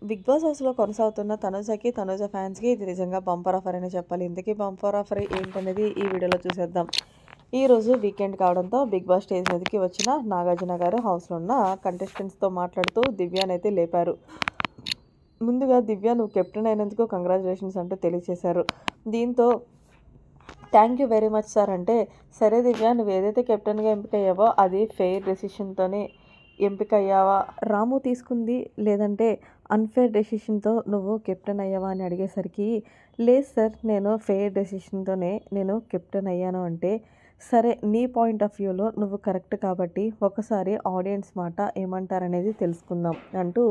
Big boss హౌస్‌లో కొనసాగుతున్న తనుజకి, తనుజ ఫ్యాన్స్‌కి ఇది నిజంగా బంపర్ ఆఫర్ అనే చెప్పాలి. ఇంతకీ బంపర్ ఆఫర్ ఏంటనేది ఈ వీడియోలో చూసేద్దాం. ఈరోజు వీకెండ్ కావడంతో బిగ్ బాస్ స్టేజ్ మీదకి వచ్చిన నాగార్జున గారు హౌస్‌లో ఉన్న కంటెస్టెంట్స్‌తో మాట్లాడుతూ దివ్యనైతే లేపారు. ముందుగా దివ్య నువ్వు కెప్టెన్ అయినందుకు కంగ్రాచులేషన్స్ అంటూ తెలియజేశారు. దీంతో thank you very much sir అంటే, సరే దివ్య నువ్వు ఏదైతే కెప్టెన్గా ఎంపికయ్యావో అది ఫెయిర్ డెసిషన్తోనే ఎంపికయ్యావా, రాము తీసుకుంది లేదంటే అన్ఫేర్ డెసిషన్తో నువ్వు కెప్టెన్ అయ్యావా అని అడిగేసరికి, లేదు సార్ నేను ఫెయిర్ డెసిషన్తోనే నేను కెప్టెన్ అయ్యాను అంటే, సరే నీ పాయింట్ ఆఫ్ వ్యూలో నువ్వు కరెక్ట్ కాబట్టి ఒకసారి ఆడియన్స్ మాట ఏమంటారనేది తెలుసుకుందాం అంటూ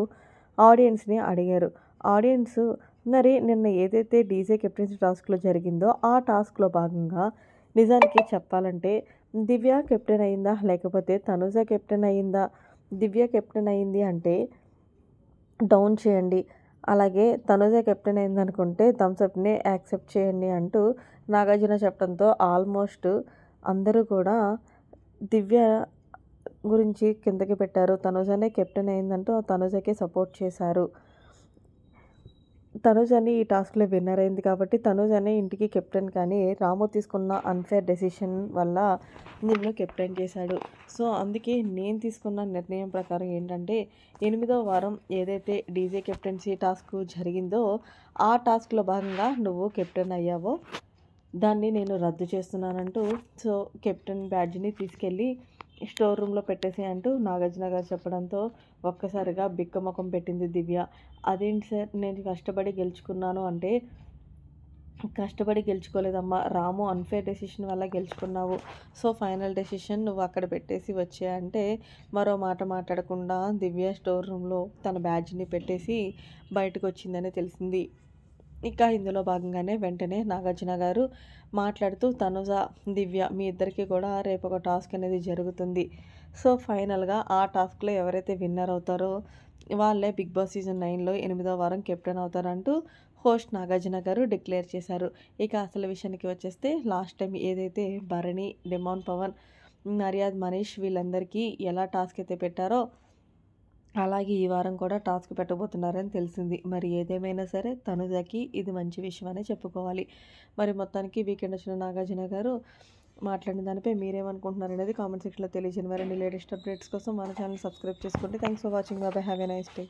ఆడియన్స్ని అడిగారు. ఆడియన్స్ మరి నిన్న ఏదైతే డీజే కెప్టెన్సీ టాస్క్లో జరిగిందో ఆ టాస్క్లో భాగంగా నిజానికి చెప్పాలంటే దివ్య కెప్టెన్ అయిందా లేకపోతే తనుజ కెప్టెన్ అయిందా, దివ్య కెప్టెన్ అయింది అంటే డౌన్ చేయండి, అలాగే తనుజ కెప్టెన్ అయిందనుకుంటే థమ్స్అప్ని యాక్సెప్ట్ చేయండి అంటూ నాగార్జున చెప్పడంతో ఆల్మోస్ట్ అందరూ కూడా దివ్య గురించి కిందకి పెట్టారు. తనుజనే కెప్టెన్ అయిందంటూ తనుజకే సపోర్ట్ చేశారు. తనుజని ఈ టాస్క్‌లో విన్నర్ అయింది కాబట్టి తనుజనే ఇంటికి కెప్టెన్, కానీ రాము తీసుకున్న అన్‌ఫేర్ డెసిషన్ వల్ల నిన్ను కెప్టెన్ చేశాడు. సో అందుకే నేను తీసుకున్న నిర్ణయం ప్రకారం ఏంటంటే 8వ వారం ఏదైతే డీజే కెప్టెన్సీ టాస్క్ జరిగిందో ఆ టాస్క్‌లో భాగంగా నువ్వు కెప్టెన్ అయ్యావో దాన్ని నేను రద్దు చేస్తున్నానంటూ, సో కెప్టెన్ బ్యాడ్జ్‌ని తీసుకెళ్ళి స్టోర్ రూమ్‌లో పెట్టేసేయి అంటూ నాగార్జున గారు చెప్పడంతో ఒక్కసారిగా బిక్కమొఖం పెట్టింది దివ్య. అదేంటి సార్ నేను కష్టపడి గెలుచుకున్నాను అంటే, కష్టపడి గెలుచుకోలేదమ్మా, రాము అన్‌ఫేర్ డెసిషన్ వల్ల గెలుచుకున్నావు. సో ఫైనల్ డెసిషన్ నువ్వు అక్కడ పెట్టేసి వచ్చేయి అంటే, మరో మాట మాట్లాడకుండా దివ్య స్టోర్ రూమ్‌లో తన బ్యాడ్జ్‌ని పెట్టేసి బయటకొచ్చిందని తెలిసింది. ఇక ఇందులో భాగంగానే వెంటనే నాగార్జున గారు మాట్లాడుతూ తనుజ, దివ్య మీ ఇద్దరికీ కూడా రేపు ఒక టాస్క్ అనేది జరుగుతుంది. సో ఫైనల్‌గా ఆ టాస్క్‌లో ఎవరైతే విన్నర్ అవుతారో వాళ్ళే బిగ్ బాస్ సీజన్ 9లో 8వ వారం కెప్టెన్ అవుతారంటూ హోస్ట్ నాగార్జున గారు డిక్లేర్ చేశారు. ఇక అసలు విషయానికి వచ్చేస్తే లాస్ట్ టైం ఏదైతే భరణి, డిమాండ్ పవన్, నర్యాద్ మనీష్ వీళ్ళందరికీ ఎలా టాస్క్ అయితే పెట్టారో అలాగే ఈ వారం కూడా టాస్క్ పెట్టబోతున్నారని తెలిసింది. మరి ఏదేమైనా సరే తనుజకి ఇది మంచి విషయం అనే చెప్పుకోవాలి. మరి మొత్తానికి వీకెండ్ వచ్చిన నాగార్జున గారు మాట్లాడిన దానిపై మీరేమనుకుంటున్నారనేది కామెంట్ సెక్షన్‌లో తెలియజేయండి. మరిన్ని లేటెస్ట్ అప్డేట్స్ కోసం మన ఛానల్ సబ్స్క్రైబ్ చేసుకోండి. Thanks for watching. By by. Have a nice day.